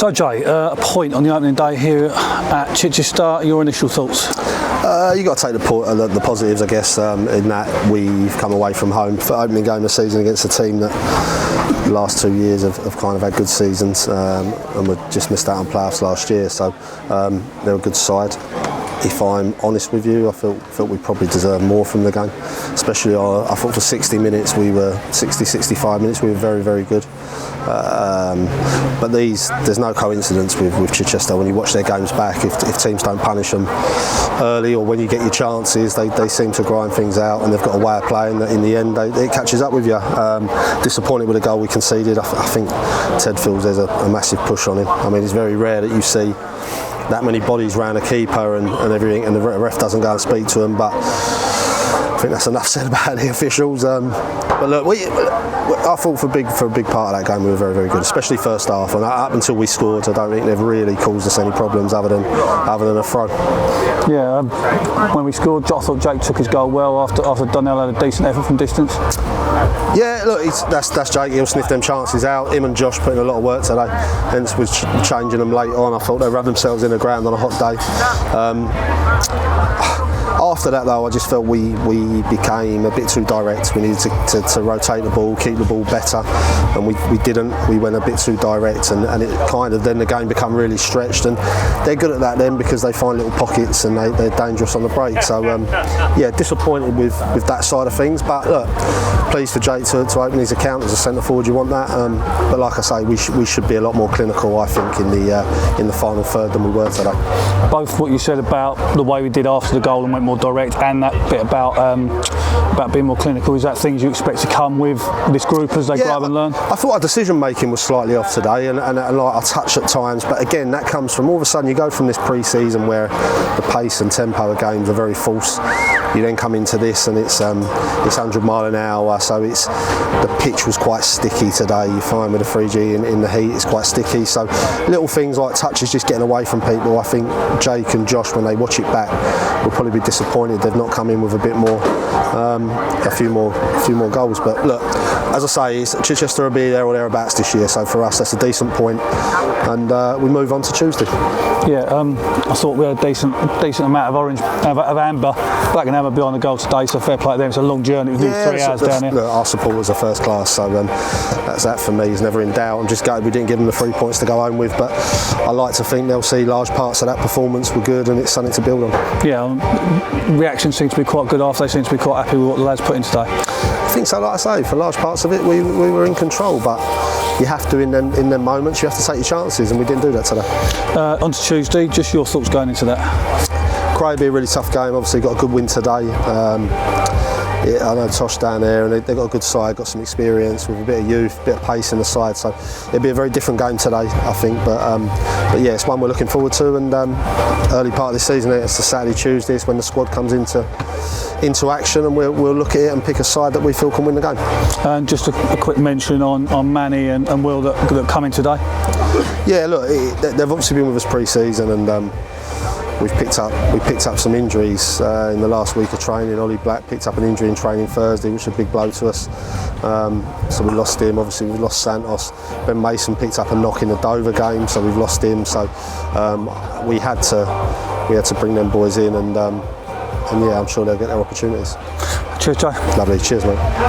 So Jay, a point on the opening day here at Chichester, your initial thoughts? You've got to take the positives, I guess, in that we've come away from home for opening game of the season against a team that the last 2 years have kind of had good seasons, and we just missed out on playoffs last year, so they're a good side. If I'm honest with you, I felt we probably deserved more from the game, especially I thought for 65 minutes we were very, very good. But there's no coincidence with Chichester. When you watch their games back, if teams don't punish them early or when you get your chances, they seem to grind things out, and they've got a way of playing that in the end it catches up with you. Disappointed with the goal we conceded. I think Ted feels there's a massive push on him. I mean, it's very rare that you see that many bodies around a keeper and everything, and the ref doesn't go and speak to them, but I think that's enough said about the officials. But look, I thought for a big part of that game we were very, very good, especially first half, and up until we scored I don't think they've really caused us any problems other than a throw. Yeah, when we scored, I thought Jake took his goal well after Donnell had a decent effort from distance. Yeah, look, that's Jake. He'll sniff them chances out. Him and Josh put in a lot of work today, hence was changing them late on. I thought they rubbed themselves in the ground on a hot day. After that, though, I just felt we became a bit too direct. We needed to rotate the ball, keep the ball better, and we didn't. We went a bit too direct, and it kind of then the game became really stretched. And they're good at that then because they find little pockets and they're dangerous on the break. So yeah, disappointed with that side of things. But look, pleased for Jake to open his account as a centre forward. You want that, but like I say, we should be a lot more clinical, I think, in the final third than we were today. Both what you said about the way we did after the goal and went more direct, and that bit about being more clinical, is that things you expect to come with this group as they grow and learn? I thought our decision making was slightly off today, and like I touched at times, but again that comes from all of a sudden you go from this pre-season where the pace and tempo of games are very false. You then come into this and it's 100 mile an hour, so the pitch was quite sticky today. You find with the 3G in the heat it's quite sticky, so little things like touches just getting away from people. I think Jake and Josh, when they watch it back, will probably be disappointed they've not come in with a bit more, a few more goals. But look, as I say, Chichester will be there or thereabouts this year, so for us that's a decent point, and we move on to Tuesday. Yeah, I thought we had a decent amount of orange, of amber, black and amber behind the goal today, so fair play to them. It's a long journey, 3 hours down here. Look, our supporters are first class, so that's that for me. It's never in doubt. I'm just gutted we didn't give them the 3 points to go home with, but I like to think they'll see large parts of that performance were good and it's something to build on. Yeah, reaction seems to be quite good after. They seem to be quite happy with what the lads put in today. I think so. Like I say, for large parts of it we were in control, but you have to, in them moments, you have to take your chances, and we didn't do that today. On to Tuesday, just your thoughts going into that? Cray will be a really tough game. Obviously got a good win today. I know Tosh down there, and they've got a good side, got some experience with a bit of youth, a bit of pace in the side, so it'll be a very different game today, I think, but yeah, it's one we're looking forward to, and early part of the season, it's the Saturday, Tuesday, it's when the squad comes into action, and we'll look at it and pick a side that we feel can win the game. And just a quick mention on Manny and Will that come in today. Yeah, look, they've obviously been with us pre-season, and we picked up some injuries in the last week of training. Ollie Black picked up an injury in training Thursday, which was a big blow to us. So we lost him. Obviously, we lost Santos. Ben Mason picked up a knock in the Dover game, so we've lost him. So we had to bring them boys in, and yeah, I'm sure they'll get their opportunities. Cheers, Jay. Lovely. Cheers, mate.